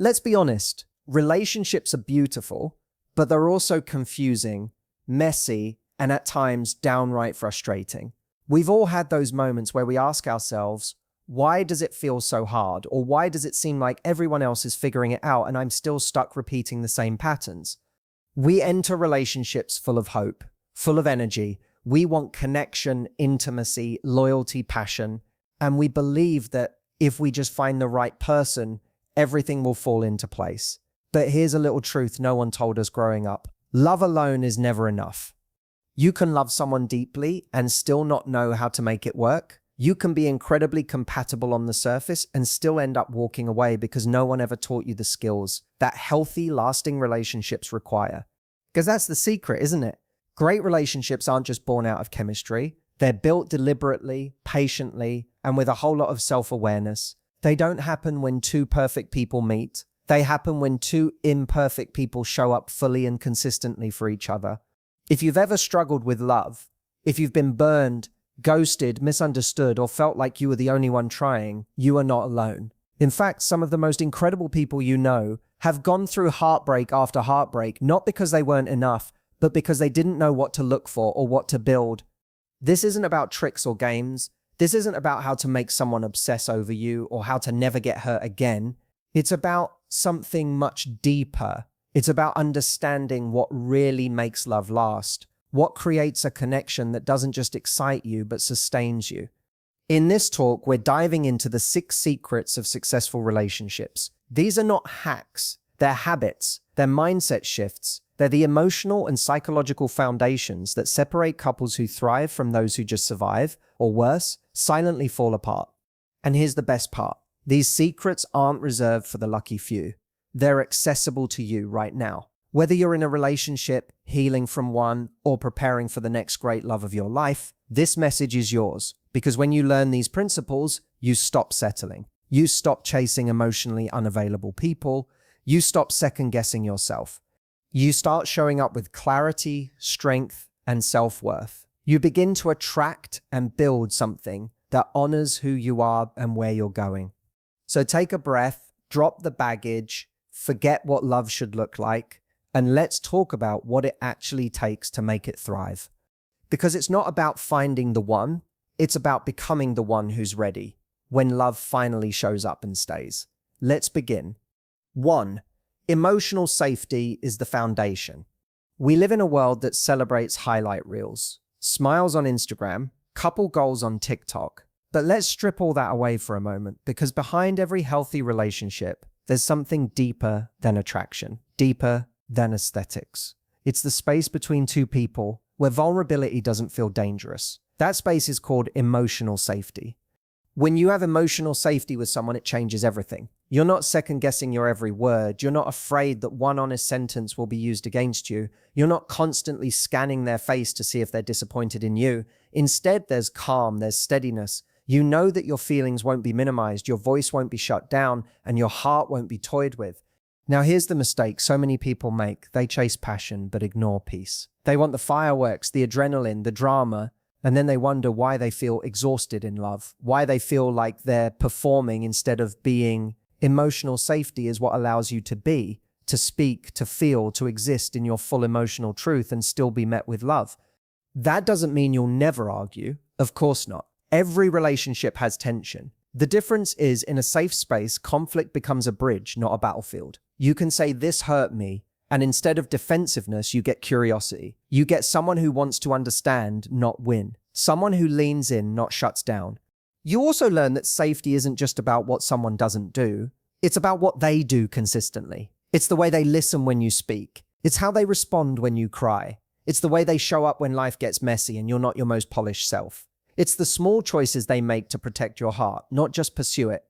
Let's be honest, relationships are beautiful, but they're also confusing, messy, and at times downright frustrating. We've all had those moments where we ask ourselves, why does it feel so hard? Or why does it seem like everyone else is figuring it out and I'm still stuck repeating the same patterns? We enter relationships full of hope, full of energy. We want connection, intimacy, loyalty, passion, and we believe that if we just find the right person, everything will fall into place. But here's a little truth no one told us growing up. Love alone is never enough. You can love someone deeply and still not know how to make it work. You can be incredibly compatible on the surface and still end up walking away because no one ever taught you the skills that healthy, lasting relationships require. Because that's the secret, isn't it? Great relationships aren't just born out of chemistry. They're built deliberately, patiently, and with a whole lot of self-awareness. They don't happen when two perfect people meet. They happen when two imperfect people show up fully and consistently for each other. If you've ever struggled with love, if you've been burned, ghosted, misunderstood, or felt like you were the only one trying, you are not alone. In fact, some of the most incredible people you know have gone through heartbreak after heartbreak, not because they weren't enough, but because they didn't know what to look for or what to build. This isn't about tricks or games. This isn't about how to make someone obsess over you or how to never get hurt again. It's about something much deeper. It's about understanding what really makes love last, what creates a connection that doesn't just excite you, but sustains you. In this talk, we're diving into the 6 secrets of successful relationships. These are not hacks, they're habits, they're mindset shifts, they're the emotional and psychological foundations that separate couples who thrive from those who just survive, or worse, silently fall apart. And here's the best part. These secrets aren't reserved for the lucky few. They're accessible to you right now. Whether you're in a relationship, healing from one, or preparing for the next great love of your life, this message is yours. Because when you learn these principles, you stop settling. You stop chasing emotionally unavailable people. You stop second-guessing yourself. You start showing up with clarity, strength, and self-worth. You begin to attract and build something that honors who you are and where you're going. So take a breath, drop the baggage, forget what love should look like, and let's talk about what it actually takes to make it thrive. Because it's not about finding the one, it's about becoming the one who's ready when love finally shows up and stays. Let's begin. 1. Emotional safety is the foundation. We live in a world that celebrates highlight reels, smiles on Instagram, couple goals on TikTok. But let's strip all that away for a moment, because behind every healthy relationship, there's something deeper than attraction, deeper than aesthetics. It's the space between two people where vulnerability doesn't feel dangerous. That space is called emotional safety. When you have emotional safety with someone, it changes everything. You're not second-guessing your every word. You're not afraid that one honest sentence will be used against you. You're not constantly scanning their face to see if they're disappointed in you. Instead, there's calm, there's steadiness. You know that your feelings won't be minimized, your voice won't be shut down, and your heart won't be toyed with. Now, here's the mistake so many people make. They chase passion, but ignore peace. They want the fireworks, the adrenaline, the drama, and then they wonder why they feel exhausted in love, why they feel like they're performing instead of being. Emotional safety is what allows you to be, to speak, to feel, to exist in your full emotional truth and still be met with love. That doesn't mean you'll never argue. Of course not. Every relationship has tension. The difference is, in a safe space, conflict becomes a bridge, not a battlefield. You can say, "This hurt me," and instead of defensiveness, you get curiosity. You get someone who wants to understand, not win. Someone who leans in, not shuts down. You also learn that safety isn't just about what someone doesn't do. It's about what they do consistently. It's the way they listen when you speak. It's how they respond when you cry. It's the way they show up when life gets messy and you're not your most polished self. It's the small choices they make to protect your heart, not just pursue it.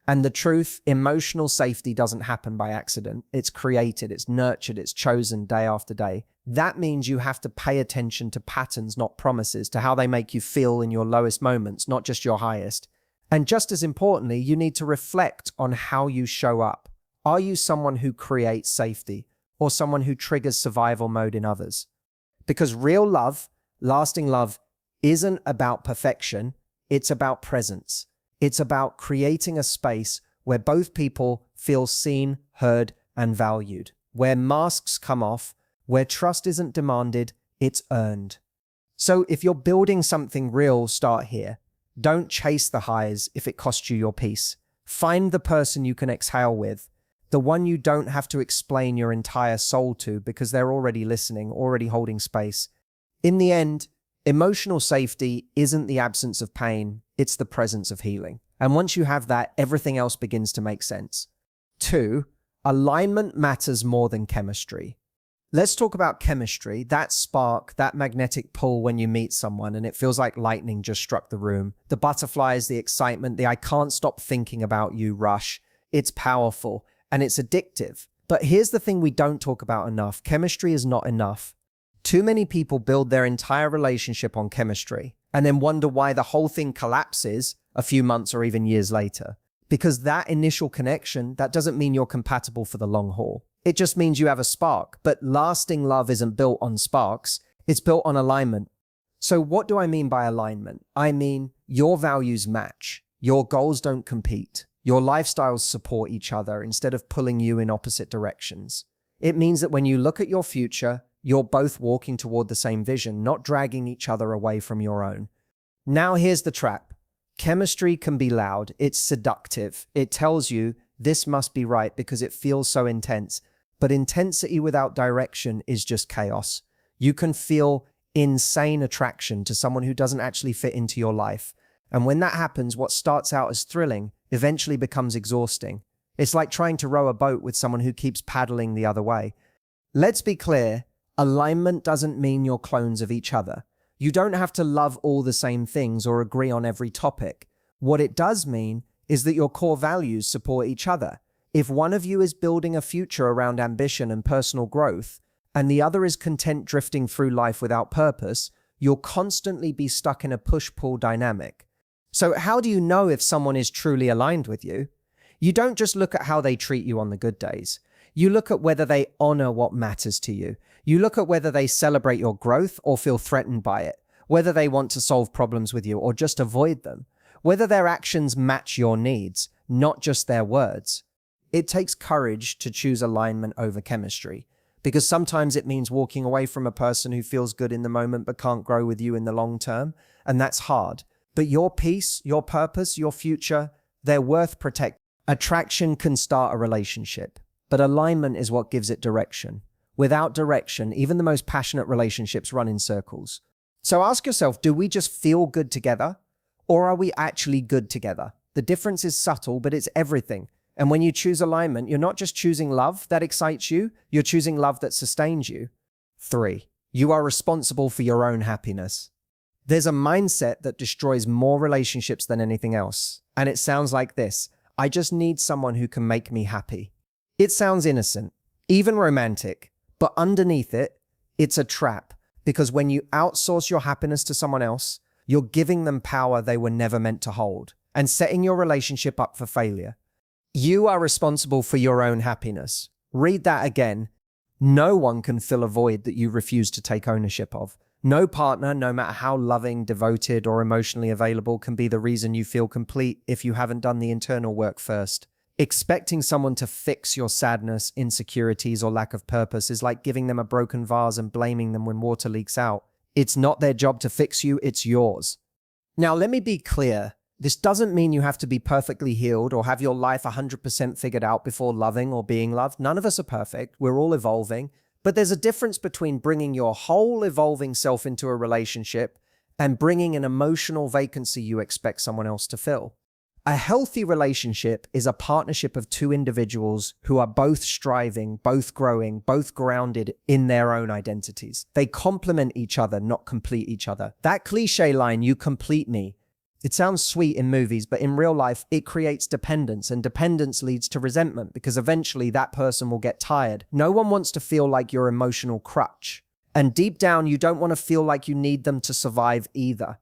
And the truth, emotional safety doesn't happen by accident. It's created, it's nurtured, it's chosen day after day. That means you have to pay attention to patterns, not promises, to how they make you feel in your lowest moments, not just your highest. And just as importantly, you need to reflect on how you show up. Are you someone who creates safety or someone who triggers survival mode in others? Because real love, lasting love, isn't about perfection. It's about presence. It's about creating a space where both people feel seen, heard, and valued, where masks come off, where trust isn't demanded, it's earned. So if you're building something real, start here. Don't chase the highs if it costs you your peace. Find the person you can exhale with, the one you don't have to explain your entire soul to because they're already listening, already holding space. In the end, emotional safety isn't the absence of pain, it's the presence of healing. And once you have that, everything else begins to make sense. 2, alignment matters more than chemistry. Let's talk about chemistry, that spark, that magnetic pull when you meet someone and it feels like lightning just struck the room. The butterflies, the excitement, the I can't stop thinking about you rush. It's powerful and it's addictive. But here's the thing we don't talk about enough. Chemistry is not enough. Too many people build their entire relationship on chemistry and then wonder why the whole thing collapses a few months or even years later. Because that initial connection, that doesn't mean you're compatible for the long haul. It just means you have a spark, but lasting love isn't built on sparks. It's built on alignment. So what do I mean by alignment? I mean, your values match. Your goals don't compete. Your lifestyles support each other instead of pulling you in opposite directions. It means that when you look at your future, you're both walking toward the same vision, not dragging each other away from your own. Now here's the trap. Chemistry can be loud. It's seductive. It tells you this must be right because it feels so intense. But intensity without direction is just chaos. You can feel insane attraction to someone who doesn't actually fit into your life. And when that happens, what starts out as thrilling eventually becomes exhausting. It's like trying to row a boat with someone who keeps paddling the other way. Let's be clear, alignment doesn't mean you're clones of each other. You don't have to love all the same things or agree on every topic. What it does mean is that your core values support each other. If one of you is building a future around ambition and personal growth, and the other is content drifting through life without purpose, you'll constantly be stuck in a push-pull dynamic. So how do you know if someone is truly aligned with you? You don't just look at how they treat you on the good days. You look at whether they honor what matters to you. You look at whether they celebrate your growth or feel threatened by it, whether they want to solve problems with you or just avoid them, whether their actions match your needs, not just their words. It takes courage to choose alignment over chemistry, because sometimes it means walking away from a person who feels good in the moment but can't grow with you in the long term, and that's hard. But your peace, your purpose, your future, they're worth protecting. Attraction can start a relationship, but alignment is what gives it direction. Without direction, even the most passionate relationships run in circles. So ask yourself, do we just feel good together, or are we actually good together? The difference is subtle, but it's everything. And when you choose alignment, you're not just choosing love that excites you, you're choosing love that sustains you. 3, you are responsible for your own happiness. There's a mindset that destroys more relationships than anything else. And it sounds like this: I just need someone who can make me happy. It sounds innocent, even romantic, but underneath it, it's a trap. Because when you outsource your happiness to someone else, you're giving them power they were never meant to hold and setting your relationship up for failure. You are responsible for your own happiness. Read that again. No one can fill a void that you refuse to take ownership of. No partner, no matter how loving, devoted, or emotionally available, can be the reason you feel complete if you haven't done the internal work first. Expecting someone to fix your sadness, insecurities, or lack of purpose is like giving them a broken vase and blaming them when water leaks out. It's not their job to fix you, it's yours. Now, let me be clear. This doesn't mean you have to be perfectly healed or have your life 100% figured out before loving or being loved. None of us are perfect. We're all evolving. But there's a difference between bringing your whole evolving self into a relationship and bringing an emotional vacancy you expect someone else to fill. A healthy relationship is a partnership of two individuals who are both striving, both growing, both grounded in their own identities. They complement each other, not complete each other. That cliche line, "you complete me," it sounds sweet in movies, but in real life, it creates dependence, and dependence leads to resentment because eventually that person will get tired. No one wants to feel like your emotional crutch. And deep down, you don't want to feel like you need them to survive either.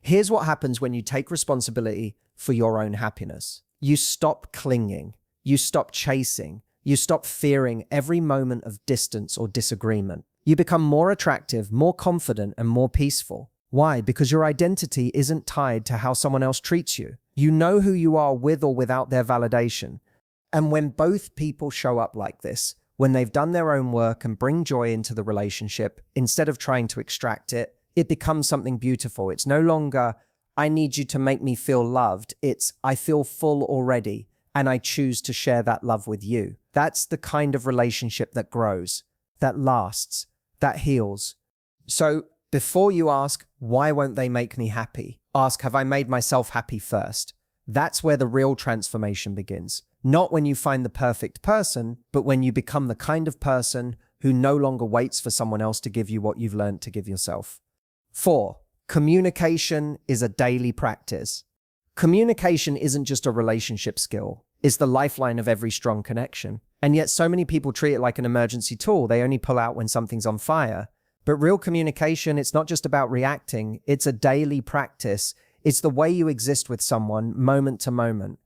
Here's what happens when you take responsibility for your own happiness. You stop clinging. You stop chasing. You stop fearing every moment of distance or disagreement. You become more attractive, more confident, and more peaceful. Why? Because your identity isn't tied to how someone else treats you. You know who you are with or without their validation. And when both people show up like this, when they've done their own work and bring joy into the relationship, instead of trying to extract it, it becomes something beautiful. It's no longer, I need you to make me feel loved. It's, I feel full already, and I choose to share that love with you. That's the kind of relationship that grows, that lasts, that heals. So before you ask, why won't they make me happy? Ask, have I made myself happy first? That's where the real transformation begins. Not when you find the perfect person, but when you become the kind of person who no longer waits for someone else to give you what you've learned to give yourself. 4. Communication is a daily practice. Communication isn't just a relationship skill. It's the lifeline of every strong connection. And yet so many people treat it like an emergency tool. They only pull out when something's on fire. But real communication, it's not just about reacting. It's a daily practice. It's the way you exist with someone moment to moment.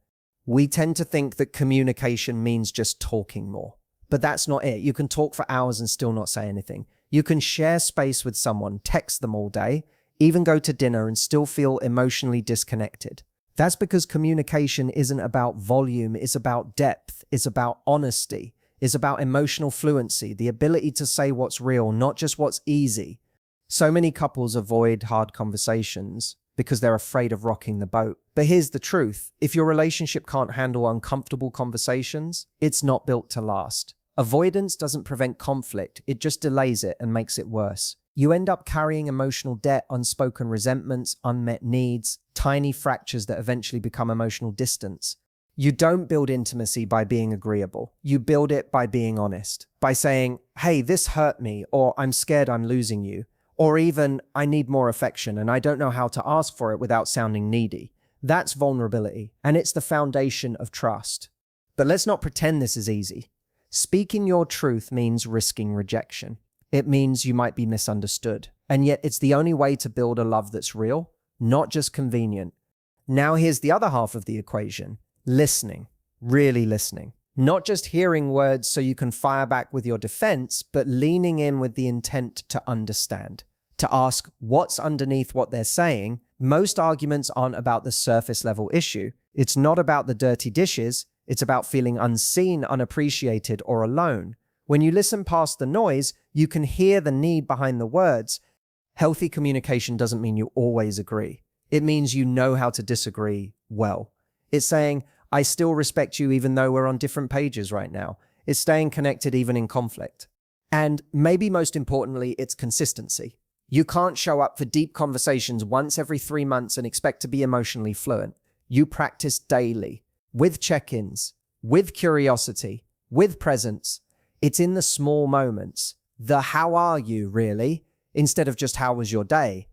We tend to think that communication means just talking more. But that's not it. You can talk for hours and still not say anything. You can share space with someone, text them all day, even go to dinner and still feel emotionally disconnected. That's because communication isn't about volume, it's about depth, it's about honesty, it's about emotional fluency, the ability to say what's real, not just what's easy. So many couples avoid hard conversations because they're afraid of rocking the boat. But here's the truth. If your relationship can't handle uncomfortable conversations, it's not built to last. Avoidance doesn't prevent conflict, it just delays it and makes it worse. You end up carrying emotional debt, unspoken resentments, unmet needs, tiny fractures that eventually become emotional distance. You don't build intimacy by being agreeable. You build it by being honest, by saying, hey, this hurt me, or I'm scared I'm losing you, or even, I need more affection and I don't know how to ask for it without sounding needy. That's vulnerability, and it's the foundation of trust. But let's not pretend this is easy. Speaking your truth means risking rejection. It means you might be misunderstood. And yet it's the only way to build a love that's real, not just convenient. Now here's the other half of the equation. Listening. Really listening. Not just hearing words so you can fire back with your defense, but leaning in with the intent to understand. To ask what's underneath what they're saying. Most arguments aren't about the surface level issue. It's not about the dirty dishes. It's about feeling unseen, unappreciated, or alone. When you listen past the noise, you can hear the need behind the words. Healthy communication doesn't mean you always agree. It means you know how to disagree well. It's saying, I still respect you even though we're on different pages right now. It's staying connected even in conflict. And maybe most importantly, it's consistency. You can't show up for deep conversations once every 3 months and expect to be emotionally fluent. You practice daily, with check-ins, with curiosity, with presence. It's in the small moments, the how are you really, instead of just how was your day.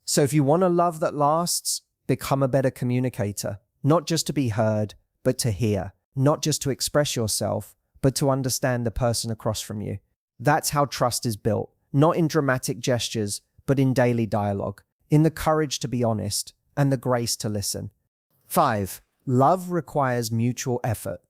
So if you want a love that lasts, become a better communicator, not just to be heard, but to hear, not just to express yourself, but to understand the person across from you. That's how trust is built, not in dramatic gestures, but in daily dialogue, in the courage to be honest and the grace to listen. 5. Love requires mutual effort.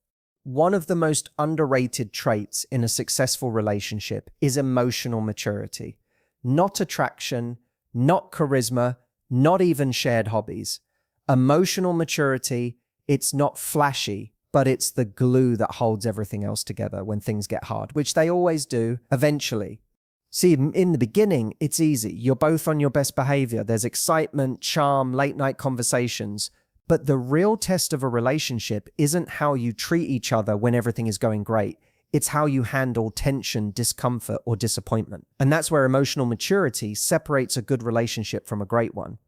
One of the most underrated traits in a successful relationship is emotional maturity. Not attraction, not charisma, not even shared hobbies. Emotional maturity, it's not flashy, but it's the glue that holds everything else together when things get hard, which they always do eventually. See, in the beginning, it's easy. You're both on your best behavior. There's excitement, charm, late night conversations. But the real test of a relationship isn't how you treat each other when everything is going great. It's how you handle tension, discomfort, or disappointment. And that's where emotional maturity separates a good relationship from a great one.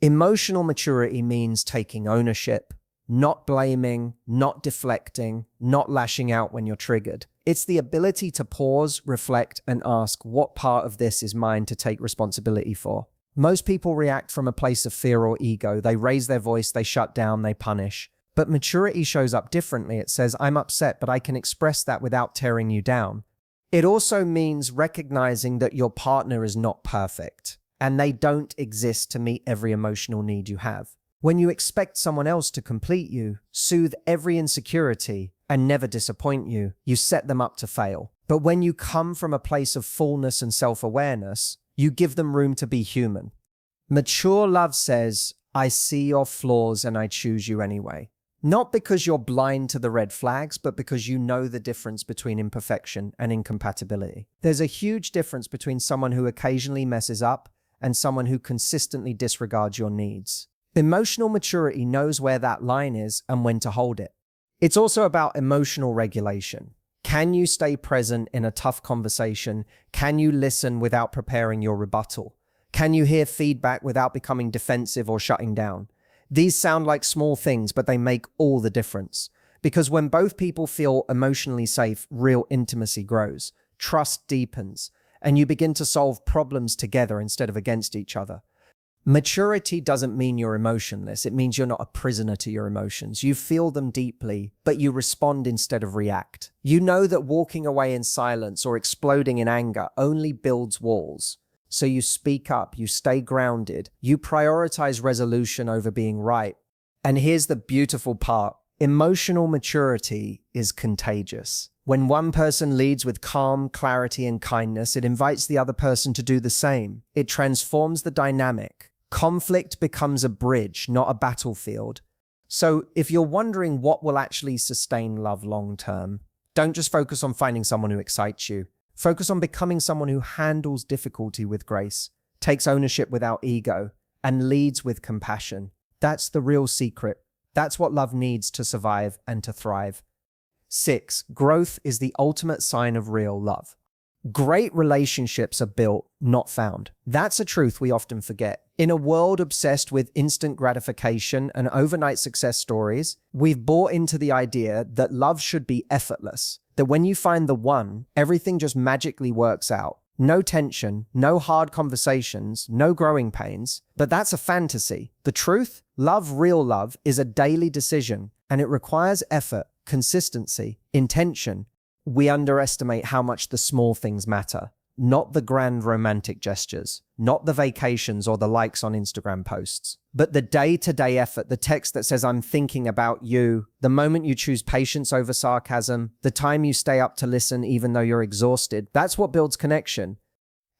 Emotional maturity means taking ownership, not blaming, not deflecting, not lashing out when you're triggered. It's the ability to pause, reflect, and ask, what part of this is mine to take responsibility for? Most people react from a place of fear or ego. They raise their voice, they shut down, they punish. But maturity shows up differently. It says, I'm upset, but I can express that without tearing you down. It also means recognizing that your partner is not perfect, and they don't exist to meet every emotional need you have. When you expect someone else to complete you, soothe every insecurity, and never disappoint you, you set them up to fail. But when you come from a place of fullness and self-awareness, you give them room to be human. Mature love says, I see your flaws and I choose you anyway. Not because you're blind to the red flags, but because you know the difference between imperfection and incompatibility. There's a huge difference between someone who occasionally messes up and someone who consistently disregards your needs. Emotional maturity knows where that line is and when to hold it. It's also about emotional regulation. Can you stay present in a tough conversation? Can you listen without preparing your rebuttal? Can you hear feedback without becoming defensive or shutting down? These sound like small things, but they make all the difference. Because when both people feel emotionally safe, real intimacy grows, trust deepens, and you begin to solve problems together instead of against each other. Maturity doesn't mean you're emotionless. It means you're not a prisoner to your emotions. You feel them deeply, but you respond instead of react. You know that walking away in silence or exploding in anger only builds walls. So you speak up, you stay grounded, you prioritize resolution over being right. And here's the beautiful part. Emotional maturity is contagious. When one person leads with calm, clarity, and kindness, it invites the other person to do the same. It transforms the dynamic. Conflict becomes a bridge, not a battlefield. So if you're wondering what will actually sustain love long term, don't just focus on finding someone who excites you. Focus on becoming someone who handles difficulty with grace, takes ownership without ego, and leads with compassion. That's the real secret. That's what love needs to survive and to thrive. 6. Growth is the ultimate sign of real love. Great relationships are built, not found. That's a truth we often forget. In a world obsessed with instant gratification and overnight success stories, we've bought into the idea that love should be effortless, that when you find the one, everything just magically works out. No tension, no hard conversations, no growing pains. But that's a fantasy. The truth? Love, real love, is a daily decision, and it requires effort, consistency, intention. We underestimate how much the small things matter, not the grand romantic gestures, not the vacations or the likes on Instagram posts, but the day-to-day effort, the text that says, I'm thinking about you, the moment you choose patience over sarcasm, the time you stay up to listen even though you're exhausted. That's what builds connection.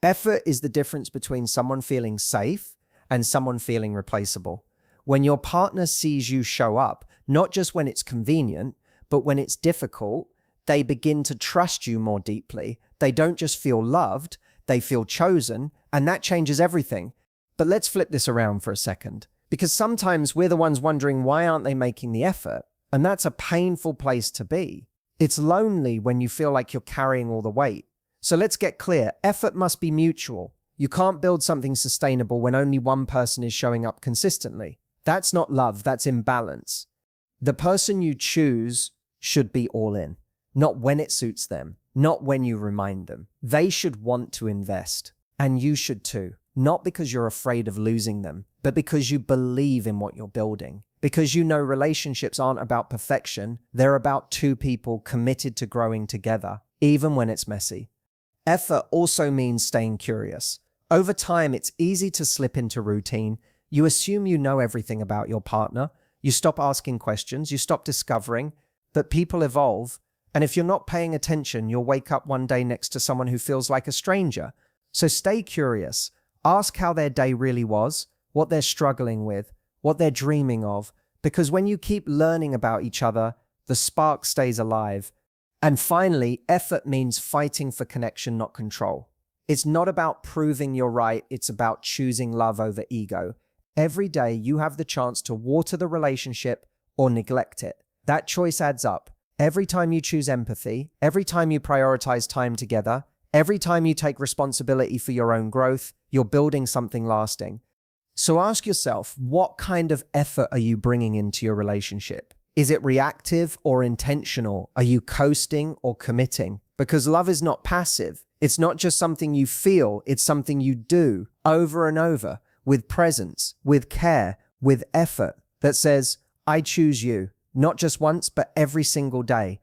Effort is the difference between someone feeling safe and someone feeling replaceable. When your partner sees you show up, not just when it's convenient, but when it's difficult, they begin to trust you more deeply. They don't just feel loved, they feel chosen, and that changes everything. But let's flip this around for a second, because sometimes we're the ones wondering why aren't they making the effort? And that's a painful place to be. It's lonely when you feel like you're carrying all the weight. So let's get clear. Effort must be mutual. You can't build something sustainable when only one person is showing up consistently. That's not love, that's imbalance. The person you choose should be all in. Not when it suits them, not when you remind them. They should want to invest, and you should too. Not because you're afraid of losing them, but because you believe in what you're building. Because you know relationships aren't about perfection, they're about two people committed to growing together, even when it's messy. Effort also means staying curious. Over time, it's easy to slip into routine. You assume you know everything about your partner. You stop asking questions, you stop discovering, but people evolve. And if you're not paying attention, you'll wake up one day next to someone who feels like a stranger. So stay curious. Ask how their day really was, what they're struggling with, what they're dreaming of. Because when you keep learning about each other, the spark stays alive. And finally, effort means fighting for connection, not control. It's not about proving you're right. It's about choosing love over ego. Every day you have the chance to water the relationship or neglect it. That choice adds up. Every time you choose empathy, every time you prioritize time together, every time you take responsibility for your own growth, you're building something lasting. So ask yourself, what kind of effort are you bringing into your relationship? Is it reactive or intentional? Are you coasting or committing? Because love is not passive. It's not just something you feel, it's something you do over and over with presence, with care, with effort that says, I choose you. Not just once, but every single day.